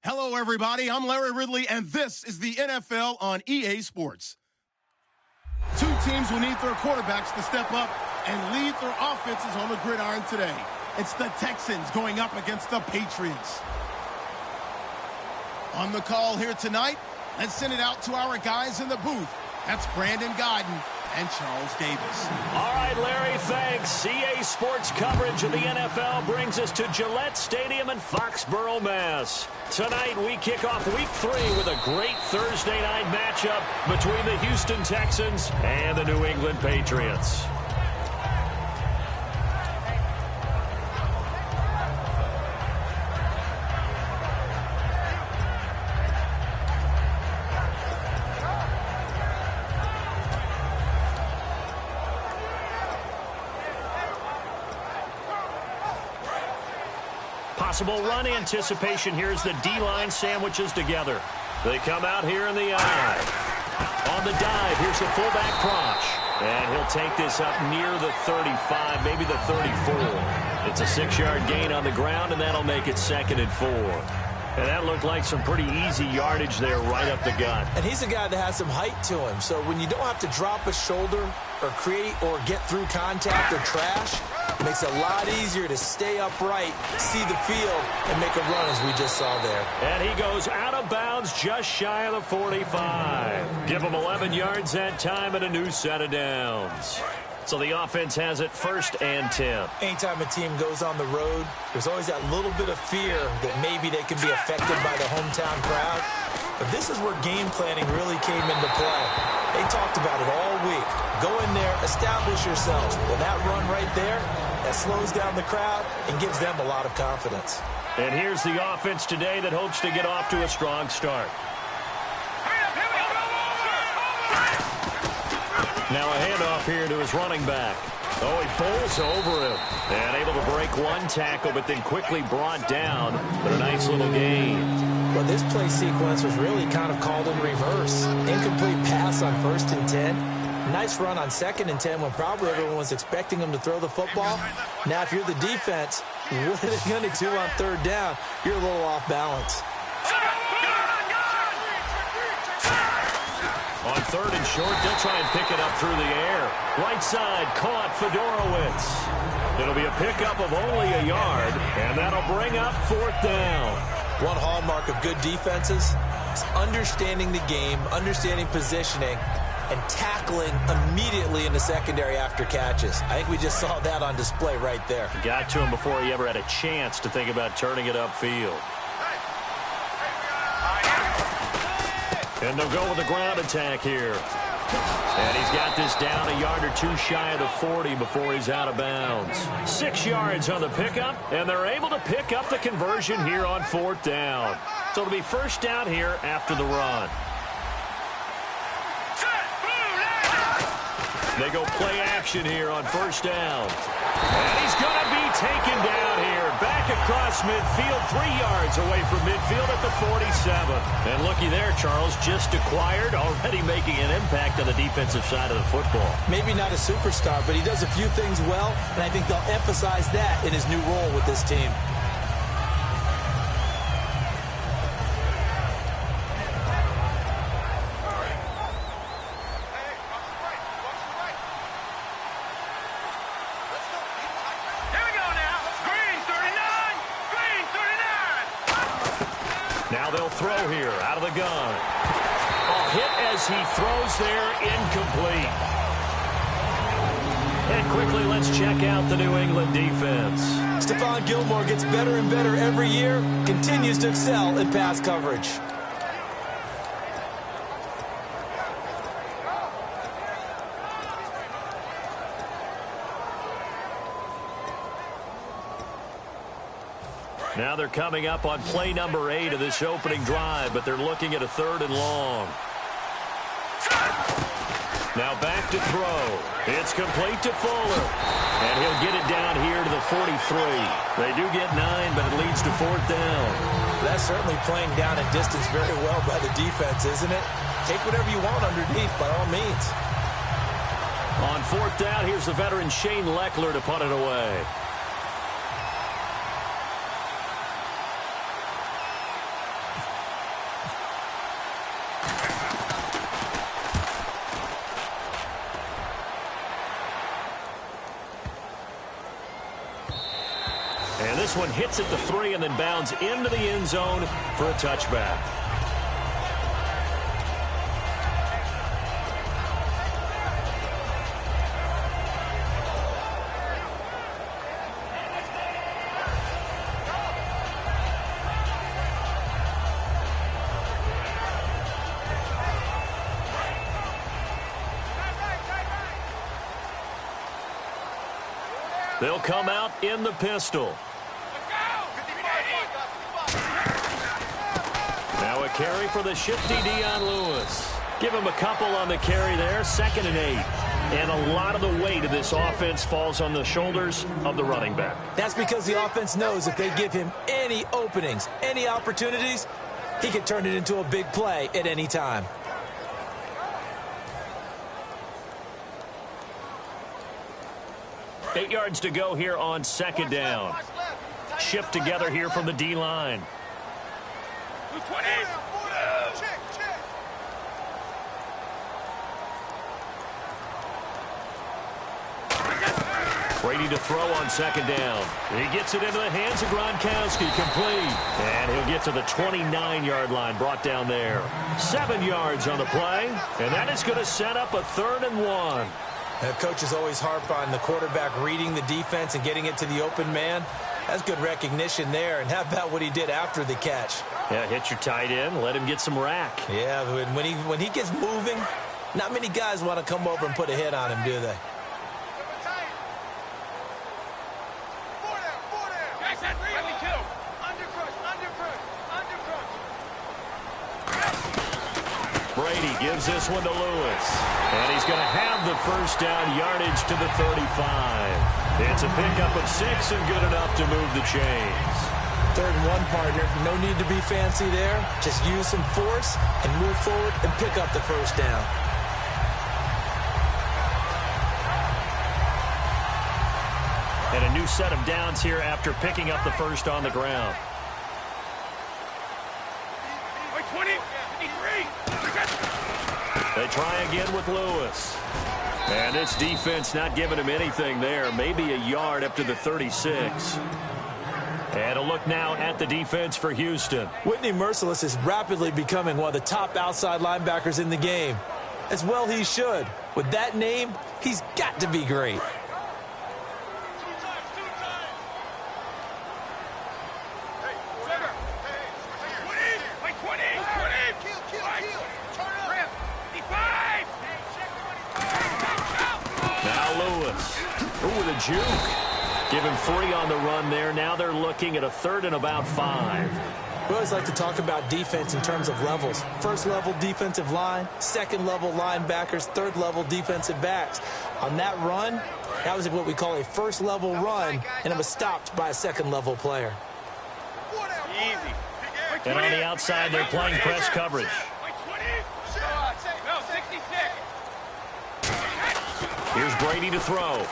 Hello, everybody. I'm Larry Ridley, and this is the NFL on EA Sports. Two teams will need their quarterbacks to step up and lead their offenses on the gridiron today. It's the Texans going up against the Patriots. On the call here tonight, let's send it out to our guys in the booth. That's Brandon Godden and Charles Davis. All right, Larry, thanks. EA Sports coverage of the NFL brings us to Gillette Stadium in Foxborough, Mass. Tonight, we kick off Week 3 with a great Thursday night matchup between the Houston Texans and the New England Patriots. Possible run anticipation here as the D-line sandwiches together. They come out here in the eye. On the dive, here's the fullback Proch. And he'll take this up near the 35, maybe the 34. It's a 6-yard gain on the ground, and that'll make it 2nd and 4. And that looked like some pretty easy yardage there right up the gut. And he's a guy that has some height to him. So when you don't have to drop a shoulder or create or get through contact or trash, it makes it a lot easier to stay upright, see the field, and make a run as we just saw there. And he goes out of bounds just shy of the 45. Give him 11 yards that time and a new set of downs. So the offense has it 1st and 10. Anytime a team goes on the road, there's always that little bit of fear that maybe they can be affected by the hometown crowd. But this is where game planning really came into play. They talked about it all week. Go in there, establish yourselves. Well, that run right there, that slows down the crowd and gives them a lot of confidence. And here's the offense today that hopes to get off to a strong start. Now a handoff here to his running back. Oh, he bowls over him. And able to break one tackle, but then quickly brought down. But a nice little gain. Well, this play sequence was really kind of called in reverse. Incomplete pass on 1st and 10. Nice run on 2nd and 10 when probably everyone was expecting him to throw the football. Now, if you're the defense, what are they going to do on 3rd down? You're a little off balance. On 3rd and short, they'll try and pick it up through the air. Right side, caught Fedorowicz. It'll be a pickup of only a yard, and that'll bring up 4th down. One hallmark of good defenses is understanding the game, understanding positioning, and tackling immediately in the secondary after catches. I think we just saw that on display right there. Got to him before he ever had a chance to think about turning it upfield. And they'll go with a ground attack here. And he's got this down a yard or two shy of the 40 before he's out of bounds. 6 yards on the pickup, and they're able to pick up the conversion here on 4th down. So it'll be 1st down here after the run. They go play action here on 1st down. And he's going to be taken down here. Back across midfield, 3 yards away from midfield at the 47. And looky there, Charles, just acquired, already making an impact on the defensive side of the football. Maybe not a superstar, but he does a few things well, and I think they'll emphasize that in his new role with this team. Now they'll throw here out of the gun. A hit as he throws there, incomplete. And quickly, let's check out the New England defense. Stephon Gilmore gets better and better every year, continues to excel in pass coverage. Now they're coming up on play number 8 of this opening drive, but they're looking at a 3rd and long. Now back to throw. It's complete to Fuller. And he'll get it down here to the 43. They do get 9, but it leads to 4th down. That's certainly playing down and distance very well by the defense, isn't it? Take whatever you want underneath, by all means. On 4th down, here's the veteran Shane Leckler to punt it away. And this one hits at the 3 and then bounds into the end zone for a touchback. They'll come out in the pistol. Now a carry for the shifty Dion Lewis. Give him a couple on the carry there, 2nd and 8. And a lot of the weight of this offense falls on the shoulders of the running back. That's because the offense knows if they give him any openings, any opportunities, he can turn it into a big play at any time. Eight yards to go here on 2nd down. Shift together here from the D-line. Brady to throw on 2nd down. He gets it into the hands of Gronkowski, complete. And he'll get to the 29-yard line, brought down there. 7 yards on the play, and that is going to set up a 3rd and 1. Coaches always harp on the quarterback reading the defense and getting it to the open man. That's good recognition there. And how about what he did after the catch? Yeah, hit your tight end, let him get some rack. Yeah, when he gets moving, not many guys want to come over and put a hit on him, do they? Brady gives this one to Lewis. And he's going to have the 1st down, yardage to the 35. It's a pickup of 6 and good enough to move the chains. 3rd and 1, partner. No need to be fancy there. Just use some force and move forward and pick up the 1st down. And a new set of downs here after picking up the 1st on the ground. 20, 53. They try again with Lewis. And this defense not giving him anything there. Maybe a yard up to the 36. And a look now at the defense for Houston. Whitney Mercilus is rapidly becoming one of the top outside linebackers in the game. As well he should. With that name, he's got to be great. With a juke. Give him 3 on the run there. Now they're looking at a 3rd and about 5. We always like to talk about defense in terms of levels. 1st level defensive line, 2nd level linebackers, 3rd level defensive backs. On that run, that was what we call a 1st level run, and it was stopped by a 2nd level player. And on the outside, they're playing press coverage. Here's Brady to throw.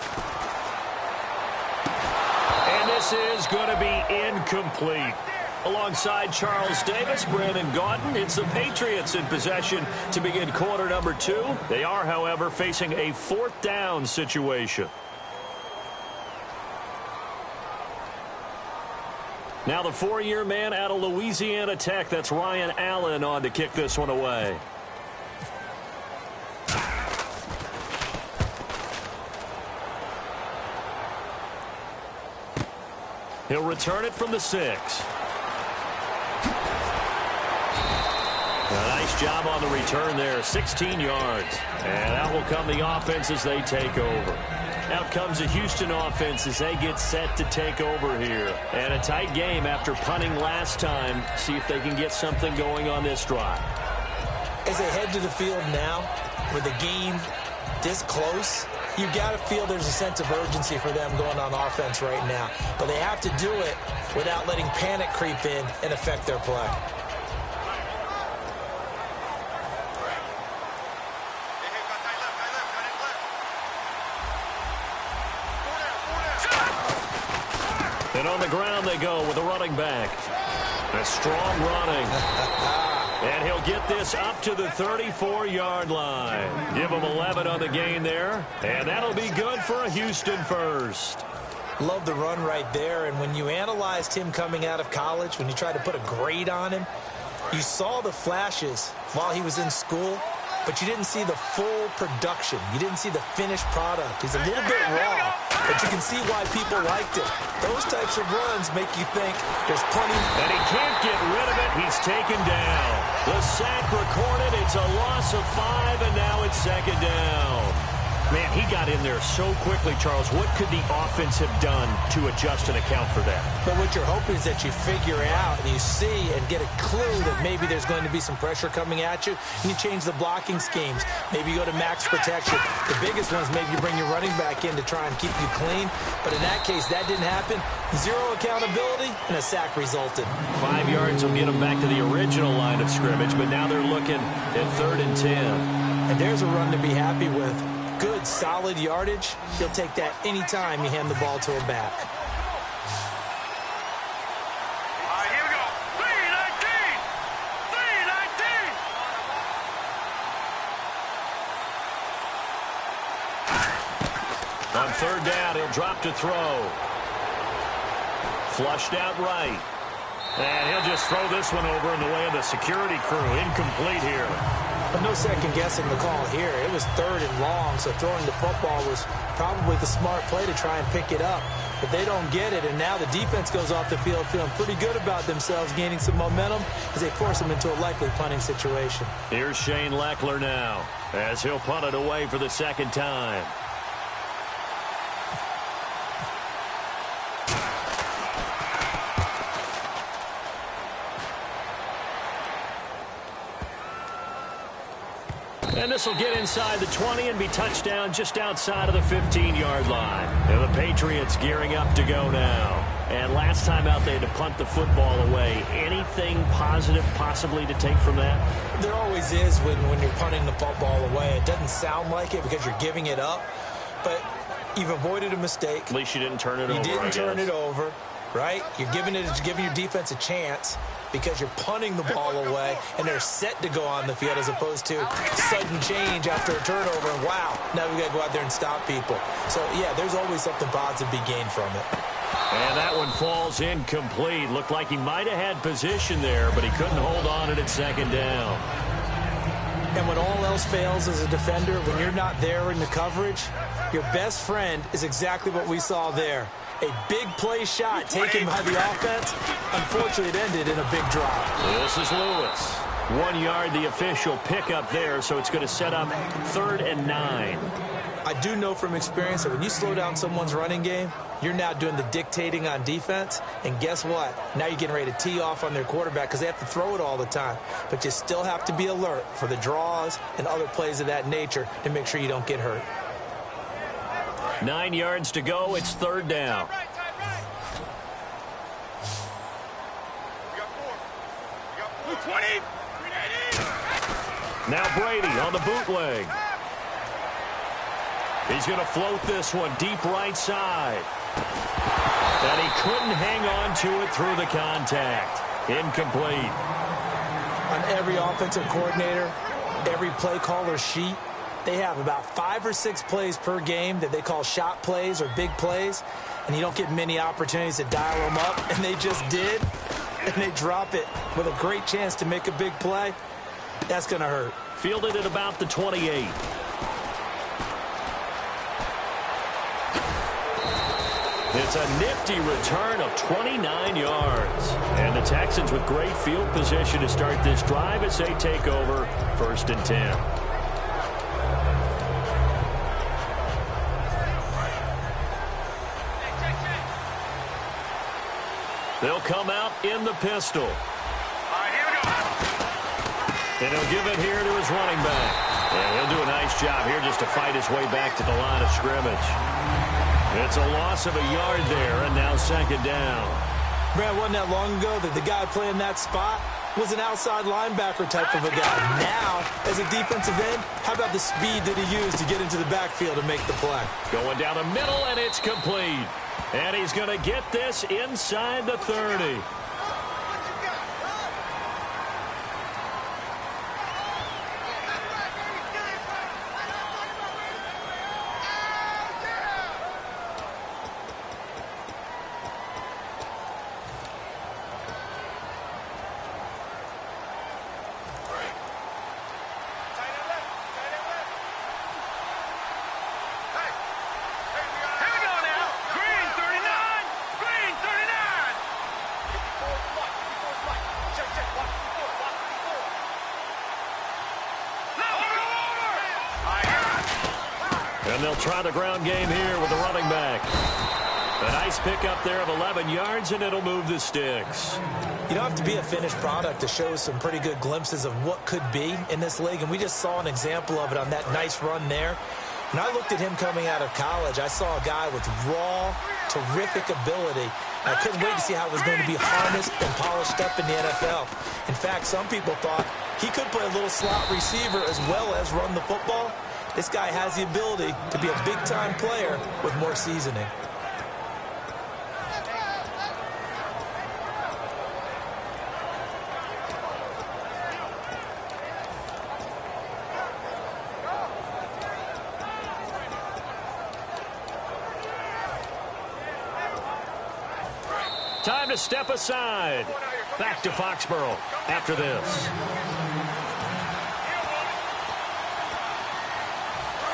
And this is going to be incomplete. Alongside Charles Davis, Brandon Gaudin, it's the Patriots in possession to begin quarter number 2. They are, however, facing a 4th down situation. Now the 4-year man out of Louisiana Tech, that's Ryan Allen, on to kick this one away. He'll return it from the 6. A nice job on the return there, 16 yards. And out will come the offense as they take over. Out comes the Houston offense as they get set to take over here. And a tight game after punting last time. See if they can get something going on this drive. As they head to the field now, with the game this close, you got to feel there's a sense of urgency for them going on offense right now. But they have to do it without letting panic creep in and affect their play. And on the ground they go with a running back. A strong running. And he'll get this up to the 34-yard line. Give him 11 on the gain there. And that'll be good for a Houston first. Love the run right there. And when you analyzed him coming out of college, when you tried to put a grade on him, you saw the flashes while he was in school, but you didn't see the full production. You didn't see the finished product. He's a little bit raw, but you can see why people liked it. Those types of runs make you think there's plenty. And he can't get rid of it. He's taken down. The sack recorded. It's a loss of 5, and now it's second down. Man, he got in there so quickly, Charles. What could the offense have done to adjust and account for that? But what you're hoping is that you figure out and you see and get a clue that maybe there's going to be some pressure coming at you, and you change the blocking schemes. Maybe you go to max protection. The biggest one is maybe you bring your running back in to try and keep you clean. But in that case, that didn't happen. 0 accountability, and a sack resulted. 5 yards will get them back to the original line of scrimmage, but now they're looking at 3rd and 10. And there's a run to be happy with. Good, solid yardage. He'll take that anytime you hand the ball to him back. All right, here we go. 3-19! 3-19! On 3rd down, he'll drop to throw. Flushed out right. And he'll just throw this one over in the way of the security crew. Incomplete here. But no second guessing the call here. It was 3rd and long, so throwing the football was probably the smart play to try and pick it up. But they don't get it, and now the defense goes off the field feeling pretty good about themselves, gaining some momentum as they force them into a likely punting situation. Here's Shane Leckler now as he'll punt it away for the second time. And this will get inside the 20 and be touchdown just outside of the 15-yard line. And the Patriots gearing up to go now. And last time out, they had to punt the football away. Anything positive possibly to take from that? There always is when you're punting the football away. It doesn't sound like it because you're giving it up. But you've avoided a mistake. At least you didn't turn it over, You didn't turn it over, right? You're giving your defense a chance because you're punting the ball away, and they're set to go on the field as opposed to sudden change after a turnover, and wow, now we got to go out there and stop people. So, yeah, there's always something positive to be gained from it. And that one falls incomplete. Looked like he might have had position there, but he couldn't hold on it at second down. And when all else fails as a defender, when you're not there in the coverage, your best friend is exactly what we saw there. A big play shot taken by the offense. Unfortunately, it ended in a big drop. This is Lewis. 1 yard, the official pickup there, so it's going to set up 3rd and 9. I do know from experience that when you slow down someone's running game, you're now doing the dictating on defense. And guess what? Now you're getting ready to tee off on their quarterback because they have to throw it all the time. But you still have to be alert for the draws and other plays of that nature to make sure you don't get hurt. 9 yards to go. It's 3rd down. Blue 20. Now Brady on the bootleg. He's going to float this one deep right side. And he couldn't hang on to it through the contact. Incomplete. On every offensive coordinator, every play caller sheet, they have about 5 or 6 plays per game that they call shot plays or big plays, and you don't get many opportunities to dial them up, and they just did, and they drop it with a great chance to make a big play. That's going to hurt. Fielded at about the 28. It's a nifty return of 29 yards. And the Texans with great field position to start this drive as they take over 1st and 10. They'll come out in the pistol. All right, here we go. And he'll give it here to his running back. And he'll do a nice job here just to fight his way back to the line of scrimmage. It's a loss of a yard there, and now 2nd down. Brad, wasn't that long ago that the guy playing that spot was an outside linebacker type of a guy. Now, as a defensive end, how about the speed that he used to get into the backfield and make the play? Going down the middle, and it's complete. And he's going to get this inside the 30. And they'll try the ground game here with the running back. A nice pickup there of 11 yards, and it'll move the sticks. You don't have to be a finished product to show some pretty good glimpses of what could be in this league, and we just saw an example of it on that nice run there. When I looked at him coming out of college, I saw a guy with raw, terrific ability. I couldn't wait to see how it was going to be harnessed and polished up in the NFL. In fact, some people thought he could play a little slot receiver as well as run the football. This guy has the ability to be a big-time player with more seasoning. Time to step aside. Back to Foxborough after this.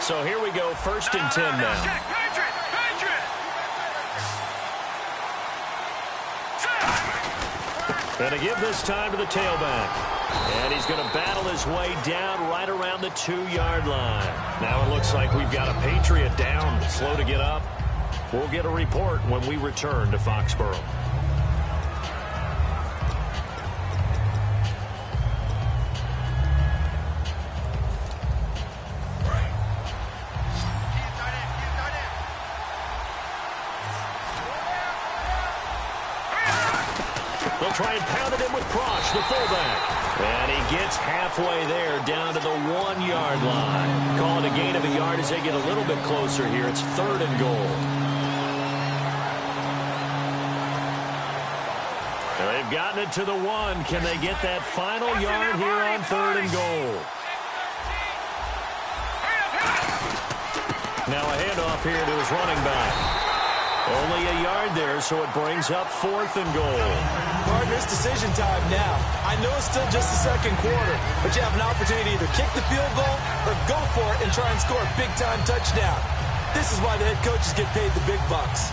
So here we go, 1st and 10 now. Going to give this time to the tailback. And he's going to battle his way down right around the 2-yard line. Now it looks like we've got a Patriot down, slow to get up. We'll get a report when we return to Foxborough. They'll try and pound it in with Prosch, the fullback. And he gets halfway there, down to the 1-yard line. Call it a gain of a yard as they get a little bit closer here. It's 3rd and goal. They've gotten it to the 1. Can they get that final yard here on 3rd and goal? Now a handoff here to his running back. Only a yard there, so it brings up 4th and goal. Partner, it's decision time now. I know it's still just the 2nd quarter, but you have an opportunity to either kick the field goal or go for it and try and score a big-time touchdown. This is why the head coaches get paid the big bucks.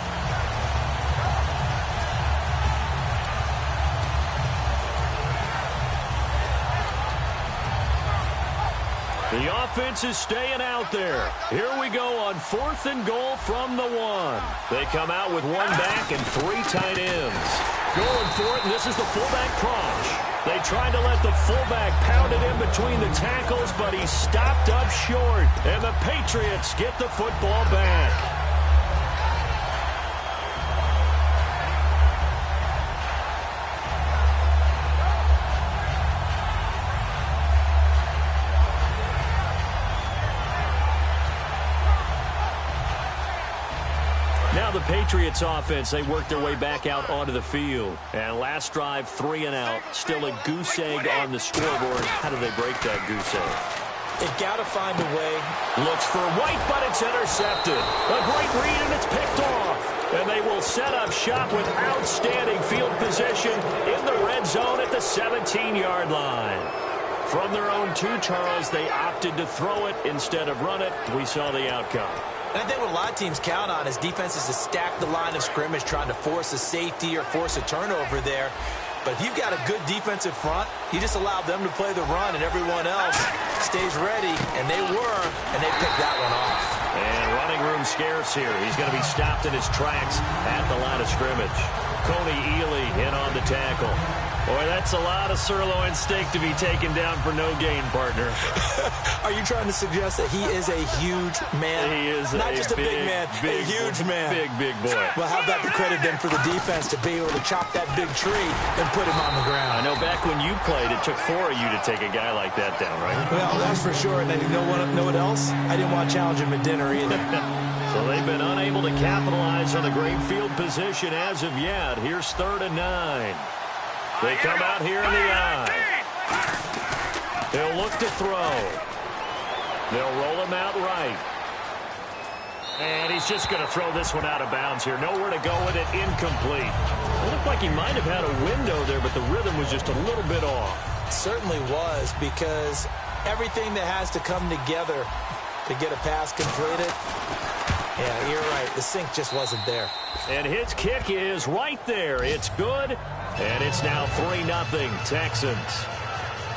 The offense is staying out there. Here we go on 4th and goal from the 1. They come out with 1 back and 3 tight ends. Going for it, and this is the fullback Prosch. They tried to let the fullback pound it in between the tackles, but he stopped up short. And the Patriots get the football back. Now the Patriots offense, they work their way back out onto the field. And last drive, 3 and out. Still a goose egg on the scoreboard. How do they break that goose egg? They've got to find a way. Looks for White, but it's intercepted. A great read, and it's picked off. And they will set up shop with outstanding field position in the red zone at the 17-yard line. From their own 2, Charles, they opted to throw it instead of run it. We saw the outcome. And I think what a lot of teams count on is defenses to stack the line of scrimmage, trying to force a safety or force a turnover there. But if you've got a good defensive front, you just allow them to play the run, and everyone else stays ready, and they were, and they picked that one off. And running room scarce here. He's going to be stopped in his tracks at the line of scrimmage. Coney Ely in on the tackle. Boy, that's a lot of sirloin steak to be taken down for no gain, partner. Are you trying to suggest that he is a huge man? He is not just a big man, a huge man. Big boy. Well, how about the credit then for the defense to be able to chop that big tree and put him on the ground? I know back when you played, it took 4 of you to take a guy like that down, right? Well, that's for sure. And then you know what else? I didn't want to challenge him at dinner either. So they've been unable to capitalize on the great field position as of yet. Here's 3rd and 9. They come out here in the eye. They'll look to throw. They'll roll him out right. And he's just going to throw this one out of bounds here. Nowhere to go with it. Incomplete. It looked like he might have had a window there, but the rhythm was just a little bit off. It certainly was, because everything that has to come together to get a pass completed, yeah, you're right. The sink just wasn't there. And his kick is right there. It's good. And it's now 3-0 Texans.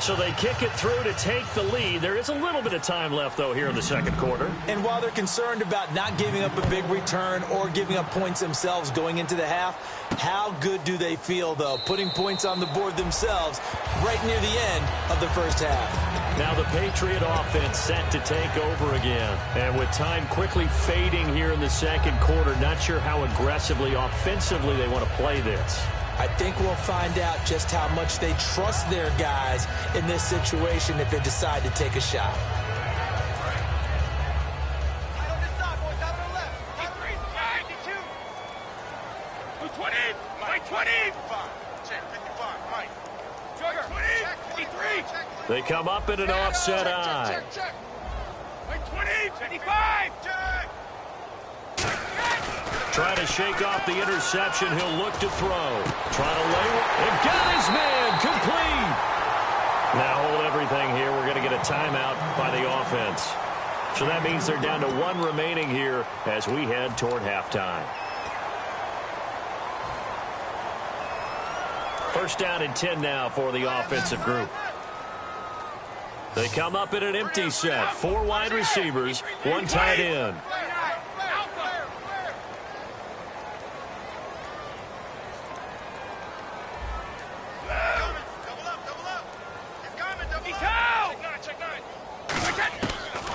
So they kick it through to take the lead. There is a little bit of time left, though, here in the second quarter. And while they're concerned about not giving up a big return or giving up points themselves going into the half, how good do they feel, though, putting points on the board themselves right near the end of the first half? Now the Patriot offense set to take over again. And with time quickly fading here in the second quarter, not sure how aggressively, offensively they want to play this. I think we'll find out just how much they trust their guys in this situation if they decide to take a shot. They come up in an offset eye. Trying to shake off the interception. He'll look to throw. Trying to lay one. And got his man. Complete. Now hold everything here. We're going to get a timeout by the offense. So that means they're down to one remaining here as we head toward halftime. First down and 10 now for the offensive group. They come up in an empty set. 4 wide receivers, 1 tight end.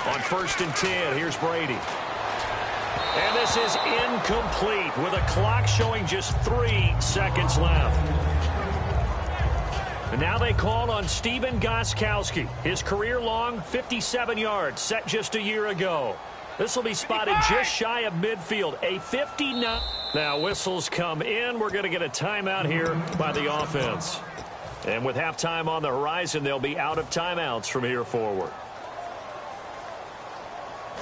On first and 10, here's Brady. And this is incomplete with a clock showing just 3 seconds left. And now they call on Stephen Gostkowski. His career-long 57 yards set just a year ago. This will be spotted just shy of midfield. A 59. Now whistles come in. We're going to get a timeout here by the offense. And with halftime on the horizon, they'll be out of timeouts from here forward.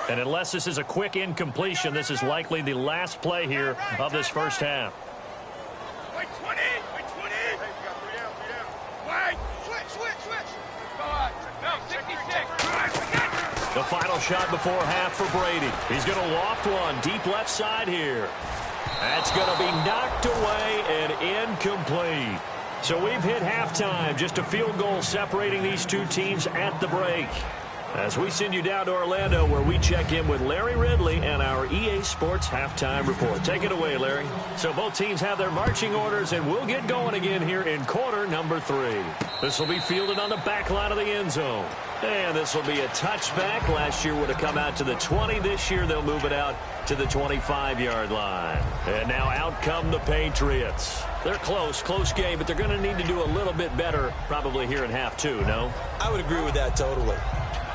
And unless this is a quick incompletion, this is likely the last play here of this first half. The final shot before half for Brady. He's going to loft one deep left side here. That's going to be knocked away and incomplete. So we've hit halftime. Just a field goal separating these two teams at the break. As we send you down to Orlando, where we check in with Larry Ridley and our EA Sports Halftime Report. Take it away, Larry. So both teams have their marching orders, and we'll get going again here in quarter number 3. This will be fielded on the back line of the end zone. And this will be a touchback. Last year would have come out to the 20. This year they'll move it out to the 25-yard line. And now out come the Patriots. They're close game, but they're going to need to do a little bit better probably here in half 2, no? I would agree with that totally.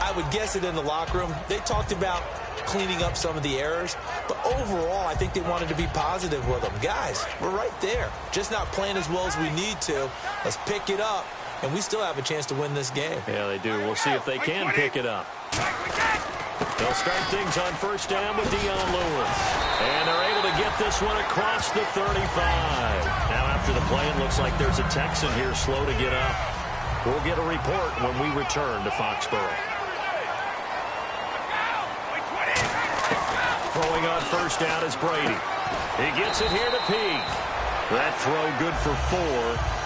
I would guess it in the locker room. They talked about cleaning up some of the errors, but overall, I think they wanted to be positive with them. Guys, we're right there. Just not playing as well as we need to. Let's pick it up, and we still have a chance to win this game. Yeah, they do. We'll see if they can pick it up. They'll start things on first down with Dion Lewis. And they're able to get this one across the 35. Now after the play, it looks like there's a Texan here slow to get up. We'll get a report when we return to Foxborough. Throwing on first down is Brady. He gets it here to Peak. That throw good for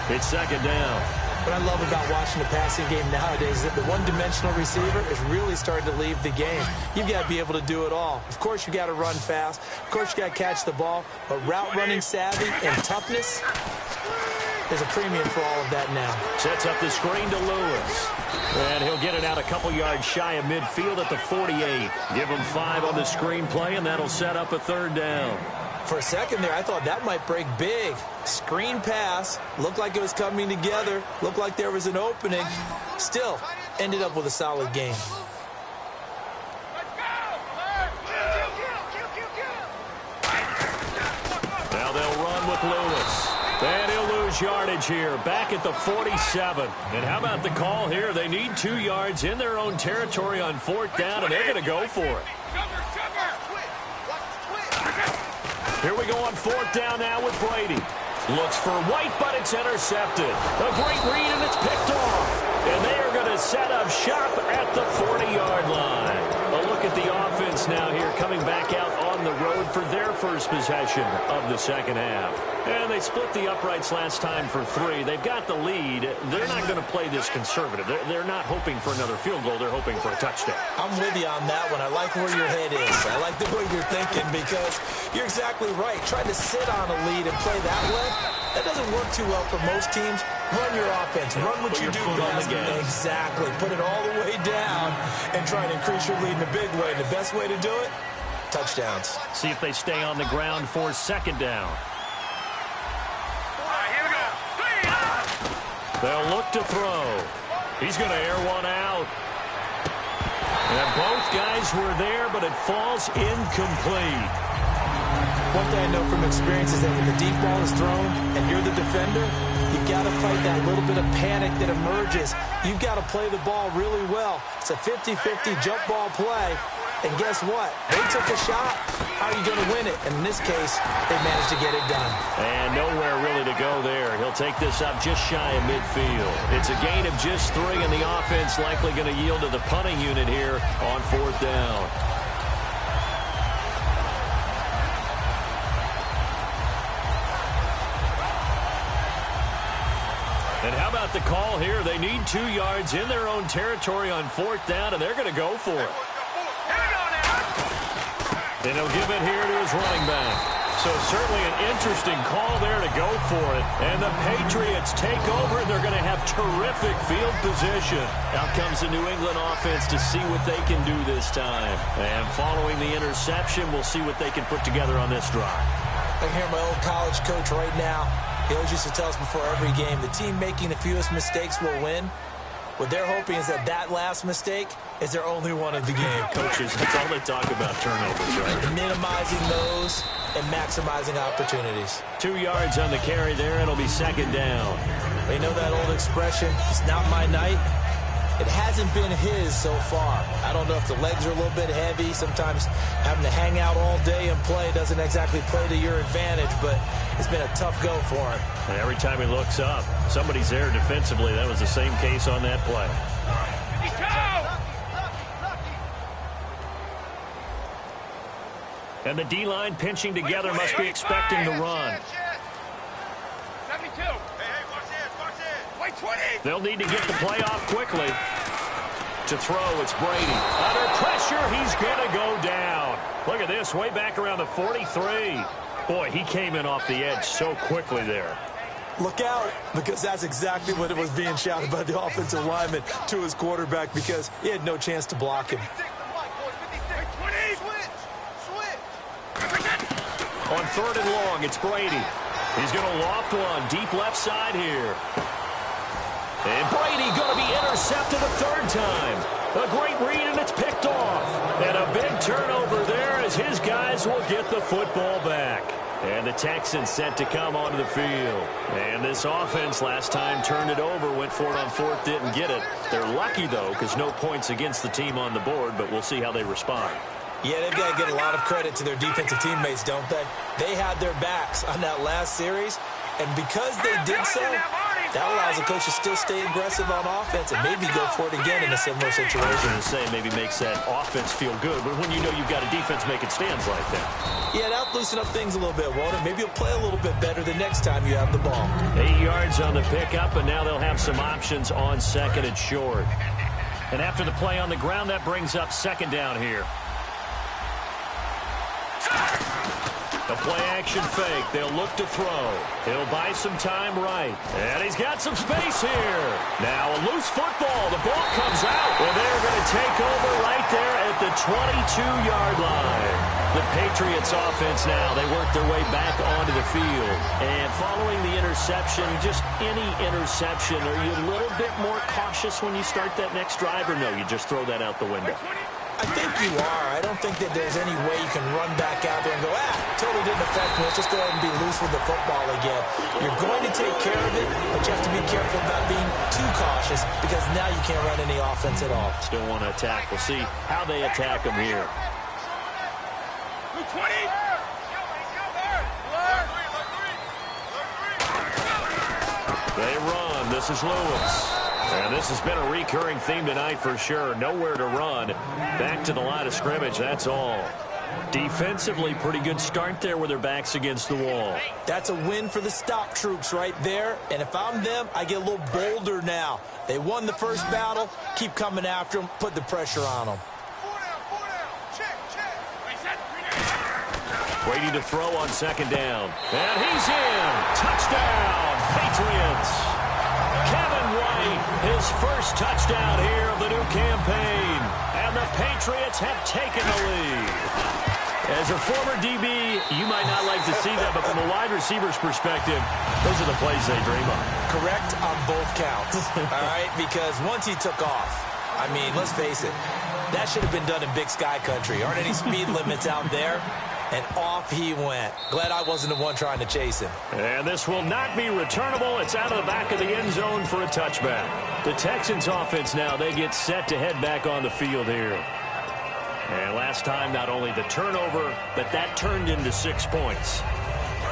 4. It's second down. What I love about watching the passing game nowadays is that the one-dimensional receiver is really starting to leave the game. You've got to be able to do it all. Of course, you got to run fast. Of course, you got to catch the ball. But route running savvy and toughness, there's a premium for all of that now. Sets up the screen to Lewis. And he'll get it out a couple yards shy of midfield at the 48. Give him 5 on the screen play, and that'll set up a third down. For a second there, I thought that might break big. Screen pass. Looked like it was coming together. Looked like there was an opening. Still, ended up with a solid game. Now they'll run with Lewis. And he'll lose yardage here, back at the 47. And how about the call here? They need 2 yards in their own territory on 4th down, and they're going to go for it. Here we go on 4th down now with Brady. Looks for White, but it's intercepted. A great read, and it's picked off. And they are going to set up shop at the 40-yard line. A look at the offense now here, coming back out on on the road for their first possession of the second half. And they split the uprights last time for 3. They've got the lead. They're not going to play this conservative. They're not hoping for another field goal. They're hoping for a touchdown. I'm with you on that one. I like where your head is. I like the way you're thinking because you're exactly right. Trying to sit on a lead and play that way, that doesn't work too well for most teams. Run your offense. Run what you do best. Exactly. Put it all the way down and try and increase your lead in a big way. The best way to do it, touchdowns. See if they stay on the ground for second down. They'll look to throw. He's going to air one out. And both guys were there, but it falls incomplete. One thing I know from experience is that when the deep ball is thrown and you're the defender, you've got to fight that little bit of panic that emerges. You've got to play the ball really well. It's a 50-50 jump ball play. And guess what? They took a shot. How are you going to win it? And in this case, they managed to get it done. And nowhere really to go there. He'll take this up just shy of midfield. It's a gain of just 3, and the offense likely going to yield to the punting unit here on 4th down. And how about the call here? They need 2 yards in their own territory on 4th down, and they're going to go for it. And he'll give it here to his running back. So certainly an interesting call there to go for it. And the Patriots take over, and they're going to have terrific field position. Out comes the New England offense to see what they can do this time. And following the interception, we'll see what they can put together on this drive. I hear my old college coach right now. He always used to tell us before every game, the team making the fewest mistakes will win. What they're hoping is that last mistake is their only one of the game. Coaches, that's all they talk about, turnovers, right? Minimizing those and maximizing opportunities. 2 yards on the carry there. It'll be second down. They know that old expression, it's not my night. It hasn't been his so far. I don't know if the legs are a little bit heavy. Sometimes having to hang out all day and play doesn't exactly play to your advantage, but it's been a tough go for him. And every time he looks up, somebody's there defensively. That was the same case on that play. And the D-line pinching together must be expecting the run. 72. Hey, watch this. Wait, 20. They'll need to get the play off quickly. To throw, it's Brady. Under pressure, he's going to go down. Look at this, way back around the 43. Boy, he came in off the edge so quickly there. Look out, because that's exactly what it was being shouted by the offensive lineman to his quarterback because he had no chance to block him. On 3rd and long, it's Brady. He's going to loft one deep left side here. And Brady going to be intercepted a 3rd time. A great read, and it's picked off. And a big turnover there as his guys will get the football back. And the Texans set to come onto the field. And this offense last time turned it over, went for it on 4th, didn't get it. They're lucky, though, because no points against the team on the board, but we'll see how they respond. Yeah, they've got to give a lot of credit to their defensive teammates, don't they? They had their backs on that last series, and because they did so, that allows the coach to still stay aggressive on offense and maybe go for it again in a similar situation. I was going to say maybe makes that offense feel good, but when you know you've got a defense making stands like that. Yeah, that'll loosen up things a little bit, won't it? Maybe you'll play a little bit better the next time you have the ball. 8 yards on the pickup, and now they'll have some options on 2nd and short. And after the play on the ground, that brings up 2nd down here. A play-action fake. They'll look to throw. He'll buy some time right. And he's got some space here. Now a loose football. The ball comes out. And they're going to take over right there at the 22-yard line. The Patriots offense now. They work their way back onto the field. And following the interception, just any interception, are you a little bit more cautious when you start that next drive? Or no, you just throw that out the window? I think you are. I don't think that there's any way you can run back out there and go, totally didn't affect me. Let's just go ahead and be loose with the football again. You're going to take care of it, but you have to be careful about being too cautious because now you can't run any offense at all. Still want to attack. We'll see how they attack them here. 20. They run. This is Lewis. And this has been a recurring theme tonight for sure. Nowhere to run. Back to the line of scrimmage, that's all. Defensively, pretty good start there with their backs against the wall. That's a win for the stop troops right there. And if I'm them, I get a little bolder now. They won the first battle. Keep coming after them. Put the pressure on them. Waiting to throw on second down. And he's in. Touchdown, Patriots. Kevin White, his first touchdown here of the new campaign. And the Patriots have taken the lead. As a former DB, you might not like to see that, but from a wide receiver's perspective, those are the plays they dream of. Correct on both counts, all right? Because once he took off, I mean, let's face it, that should have been done in Big Sky Country. Aren't any speed limits out there? And off he went. Glad I wasn't the one trying to chase him. And this will not be returnable. It's out of the back of the end zone for a touchback. The Texans offense now, they get set to head back on the field here. And last time, not only the turnover, but that turned into 6 points.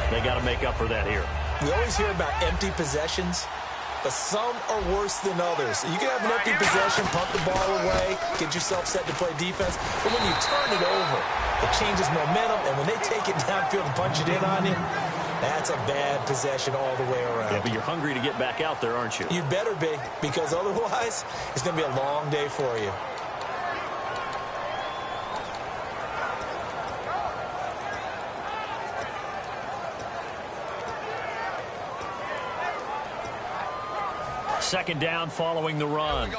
They got to make up for that here. We always hear about empty possessions, but some are worse than others. You can have an empty possession, pump the ball away, get yourself set to play defense, but when you turn it over, it changes momentum, and when they take it downfield and punch it in on you, that's a bad possession all the way around. Yeah, but you're hungry to get back out there, aren't you? You better be, because otherwise, it's going to be a long day for you. Second down following the run.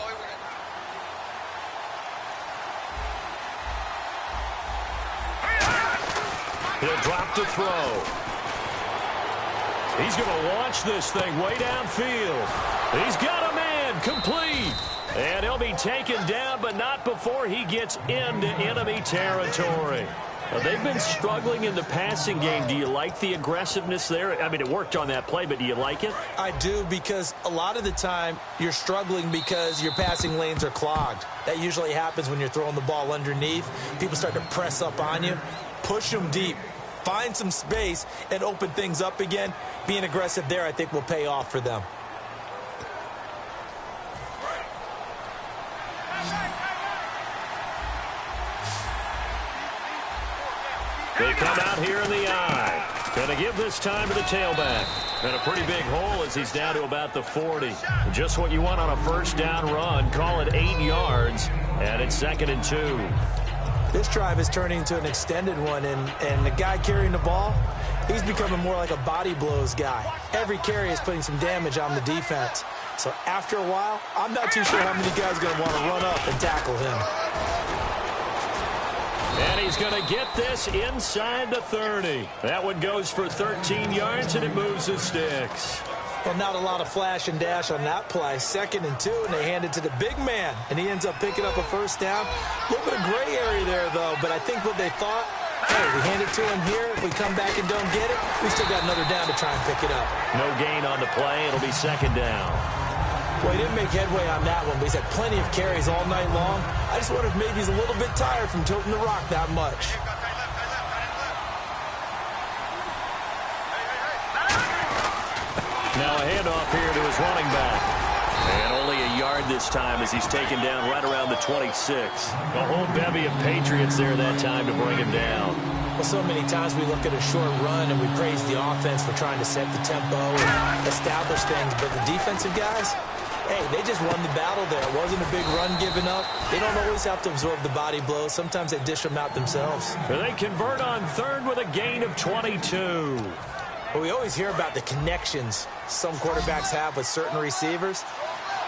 He'll drop to throw. He's going to launch this thing way downfield. He's got a man complete. And he'll be taken down, but not before he gets into enemy territory. They've been struggling in the passing game. Do you like the aggressiveness there? I mean, it worked on that play, but do you like it? I do, because a lot of the time you're struggling because your passing lanes are clogged. That usually happens when you're throwing the ball underneath. People start to press up on you. Push them deep. Find some space and open things up again. Being aggressive there, I think, will pay off for them. They come out here in the eye. Going to give this time to the tailback. And a pretty big hole as he's down to about the 40. Just what you want on a first down run. Call it 8 yards. And it's 2nd and 2. This drive is turning into an extended one. And the guy carrying the ball, he's becoming more like a body blows guy. Every carry is putting some damage on the defense. So after a while, I'm not too sure how many guys are going to want to run up and tackle him. And he's going to get this inside the 30. That one goes for 13 yards, and it moves the sticks. Well, not a lot of flash and dash on that play. 2nd and 2, and they hand it to the big man. And he ends up picking up a first down. A little bit of gray area there, though. But I think what they thought, hey, we hand it to him here. If we come back and don't get it, we still got another down to try and pick it up. No gain on the play. It'll be 2nd down. Well, he didn't make headway on that one, but he's had plenty of carries all night long. I just wonder if maybe he's a little bit tired from tilting the rock that much. Now a handoff here to his running back. And only a yard this time as he's taken down right around the 26. A whole bevy of Patriots there that time to bring him down. Well, so many times we look at a short run and we praise the offense for trying to set the tempo and establish things, but the defensive guys, hey, they just won the battle there. It wasn't a big run given up. They don't always have to absorb the body blows. Sometimes they dish them out themselves. They convert on 3rd with a gain of 22. But we always hear about the connections some quarterbacks have with certain receivers.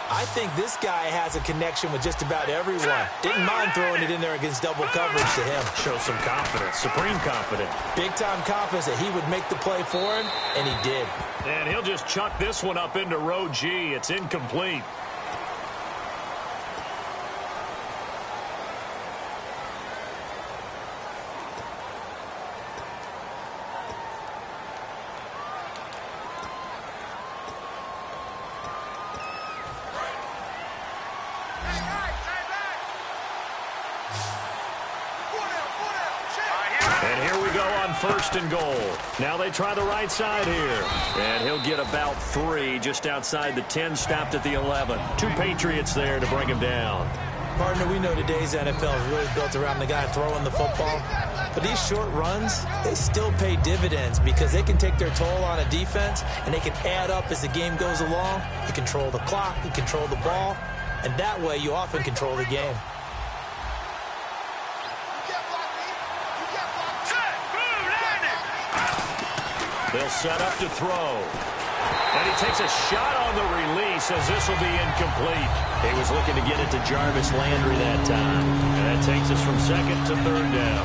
I think this guy has a connection with just about everyone. Didn't mind throwing it in there against double coverage to him. Shows some confidence, supreme confidence. Big-time confidence that he would make the play for him, and he did. And he'll just chuck this one up into row G. It's incomplete. And here we go on 1st and goal. Now they try the right side here. And he'll get about 3 just outside the 10, stopped at the 11. 2 Patriots there to bring him down. Partner, we know today's NFL is really built around the guy throwing the football. But these short runs, they still pay dividends because they can take their toll on a defense, and they can add up as the game goes along. You control the clock, you control the ball, and that way you often control the game. They'll set up to throw. And he takes a shot on the release as this will be incomplete. He was looking to get it to Jarvis Landry that time. And that takes us from second to third down.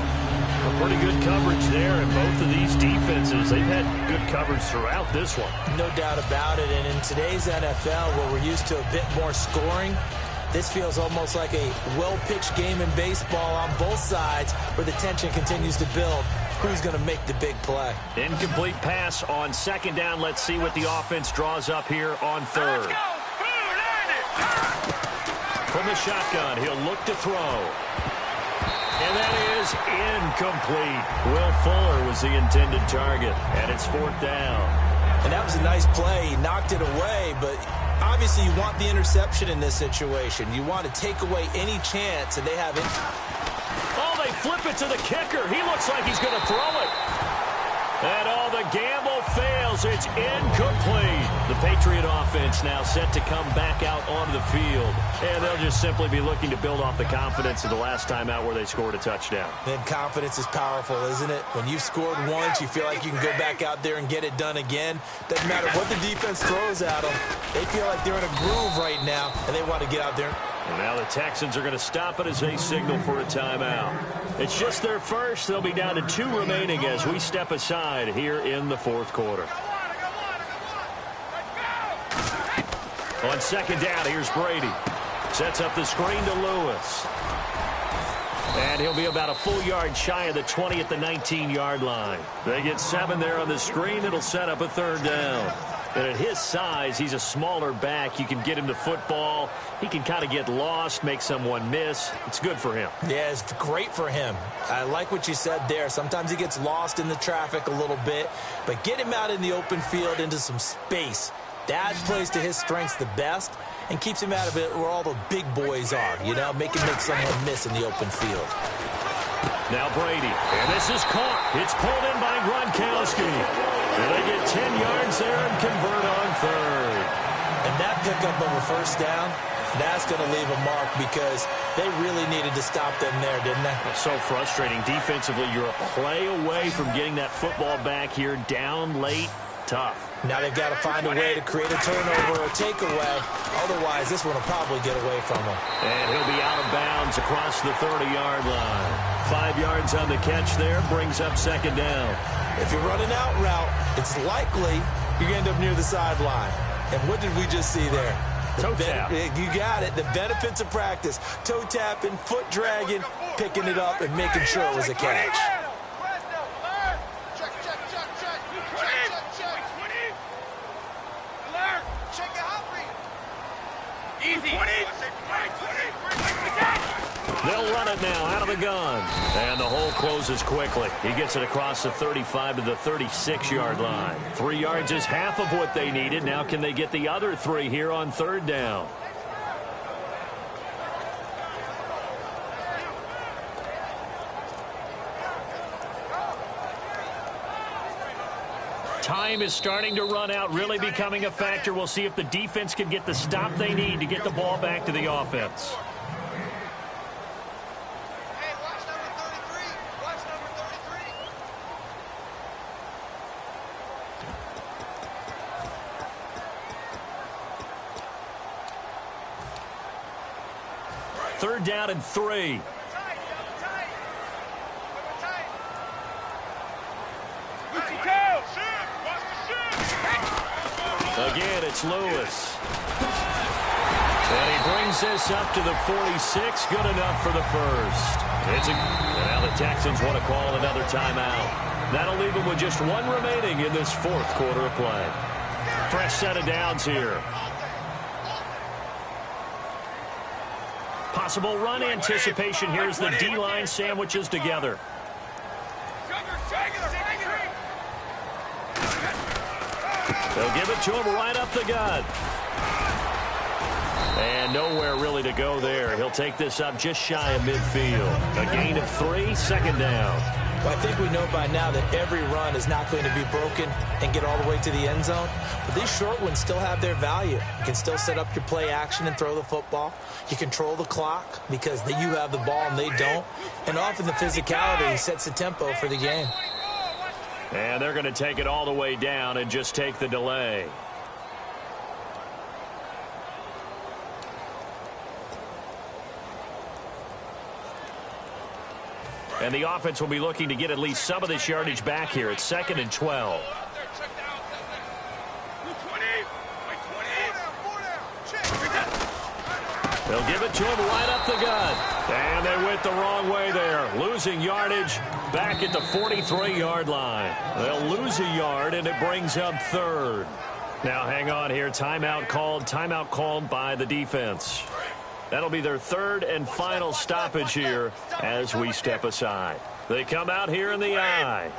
A pretty good coverage there, and both of these defenses, they've had good coverage throughout this one. No doubt about it, and in today's NFL, where we're used to a bit more scoring, this feels almost like a well-pitched game in baseball on both sides where the tension continues to build. Who's going to make the big play? Incomplete pass on second down. Let's see what the offense draws up here on third. From the shotgun, he'll look to throw. And that is incomplete. Will Fuller was the intended target, and it's fourth down. And that was a nice play. He knocked it away, but obviously you want the interception in this situation. You want to take away any chance, and they have it. Oh, they flip it to the kicker. He looks like he's going to throw it. And the gamble fails. It's incomplete. The Patriot offense now set to come back out onto the field. And they'll just simply be looking to build off the confidence of the last time out where they scored a touchdown. Then confidence is powerful, isn't it? When you've scored once, you feel like you can go back out there and get it done again. Doesn't matter what the defense throws at them. They feel like they're in a groove right now, and they want to get out there. And now the Texans are going to stop it as they signal for a timeout. It's just their first. They'll be down to 2 remaining as we step aside here in the fourth quarter. On second down, here's Brady. Sets up the screen to Lewis. And he'll be about a full yard shy of the 20 at the 19-yard line. They get 7 there on the screen. It'll set up a third down. And at his size, he's a smaller back. You can get him to football. He can kind of get lost, make someone miss. It's good for him. Yeah, it's great for him. I like what you said there. Sometimes he gets lost in the traffic a little bit. But get him out in the open field into some space. That plays to his strengths the best and keeps him out of it where all the big boys are. You know, make someone miss in the open field. Now Brady, and this is caught. It's pulled in by Gronkowski. And they get 10 yards there and convert on third. And that pickup of a first down, that's going to leave a mark because they really needed to stop them there, didn't they? So frustrating. Defensively, you're a play away from getting that football back here down late. Tough. Now they've got to find a way to create a turnover or takeaway. Otherwise, this one will probably get away from them. And he'll be out of bounds across the 30-yard line. 5 yards on the catch there, brings up second down. If you're running out route, it's likely you're going to end up near the sideline. And what did we just see there? Toe tap. You got it. The benefits of practice. Toe tapping, foot dragging, picking it up, and making sure it was a catch. They'll run it now out of the gun. And the hole closes quickly. He gets it across the 35 to the 36-yard line. 3 yards is half of what they needed. Now can they get the other 3 here on third down? Time is starting to run out, really becoming a factor. We'll see if the defense can get the stop they need to get the ball back to the offense. Hey, watch number 33. Watch number 33. Third down and 3. Again, it's Lewis. And he brings this up to the 46. Good enough for the first. And now the Texans want to call another timeout. That'll leave them with just 1 remaining in this fourth quarter of play. Fresh set of downs here. Possible run anticipation. Here's the D-line sandwiches together. They'll give it to him right up the gut. And nowhere really to go there. He'll take this up just shy of midfield. A gain of 3, second down. Well, I think we know by now that every run is not going to be broken and get all the way to the end zone. But these short ones still have their value. You can still set up your play action and throw the football. You control the clock because you have the ball and they don't. And often the physicality sets the tempo for the game. And they're going to take it all the way down and just take the delay. And the offense will be looking to get at least some of this yardage back here. It's 2nd and 12. They'll give it to him right up the gut. And they went the wrong way there. Losing yardage back at the 43-yard line. They'll lose a yard, and it brings up 3rd. Now hang on here. Timeout called by the defense. That'll be their 3rd and final stoppage here as we step aside. They come out here in the I.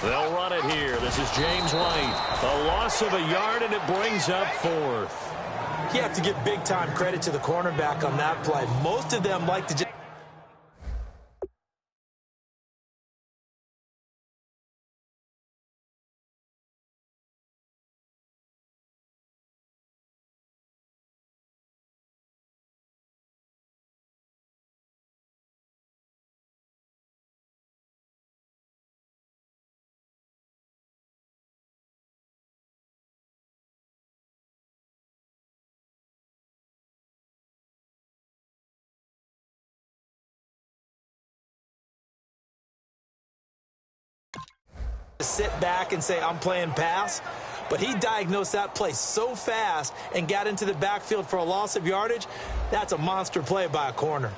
They'll run it here. This is James White. A loss of a yard, and it brings up 4th. You have to give big-time credit to the cornerback on that play. Most of them like to just... sit back and say, I'm playing pass. But he diagnosed that play so fast and got into the backfield for a loss of yardage. That's a monster play by a corner.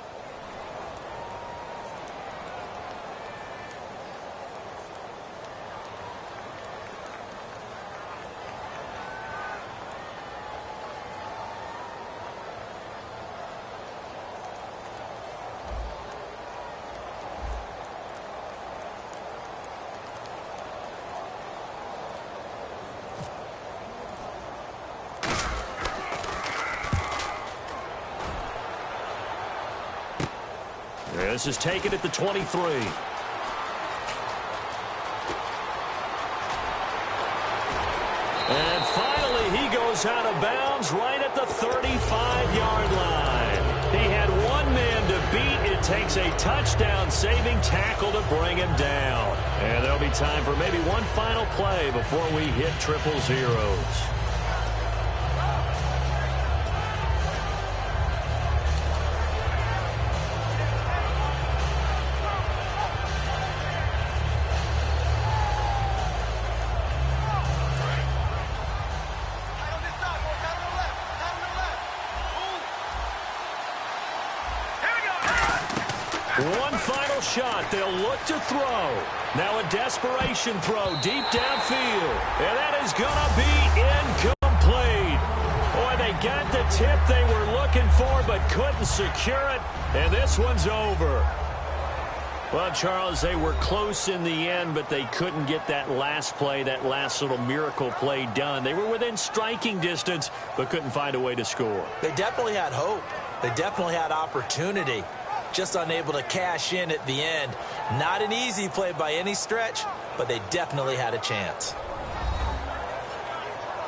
This is taken at the 23. And finally, he goes out of bounds right at the 35-yard line. He had one man to beat. It takes a touchdown-saving tackle to bring him down. And there'll be time for maybe one final play before we hit triple zeros. One final shot. They'll look to throw. Now a desperation throw deep downfield. And that is going to be incomplete. Boy, they got the tip they were looking for but couldn't secure it. And this one's over. Well, Charles, they were close in the end, but they couldn't get that last play, that last little miracle play done. They were within striking distance, but couldn't find a way to score. They definitely had hope. They definitely had opportunity. Just unable to cash in at the end. Not an easy play by any stretch, but they definitely had a chance.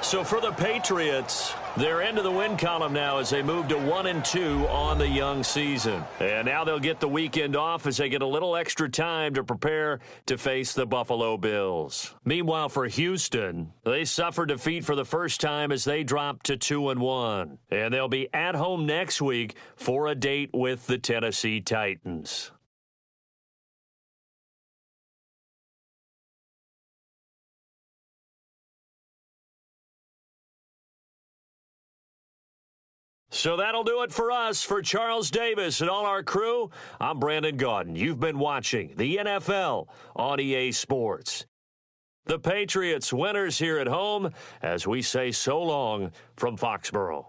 So for the Patriots, they're into the win column now as they move to 1-2 on the young season. And now they'll get the weekend off as they get a little extra time to prepare to face the Buffalo Bills. Meanwhile, for Houston, they suffered defeat for the first time as they dropped to 2-1. And they'll be at home next week for a date with the Tennessee Titans. So that'll do it for us. For Charles Davis and all our crew, I'm Brandon Gaudin. You've been watching the NFL on EA Sports. The Patriots winners here at home as we say so long from Foxborough.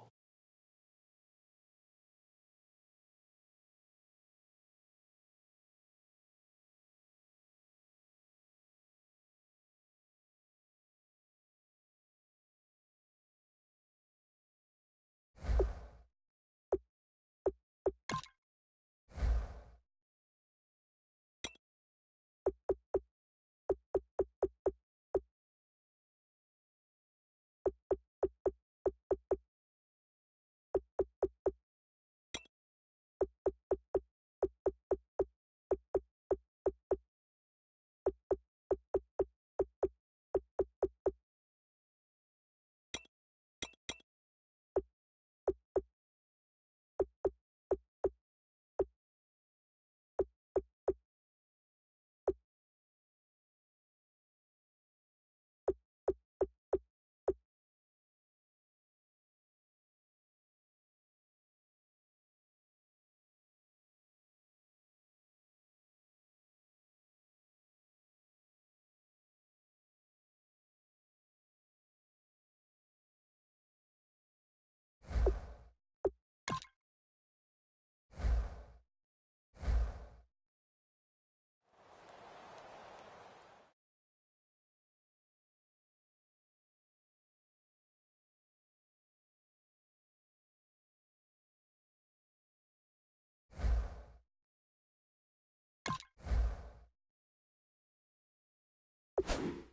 it.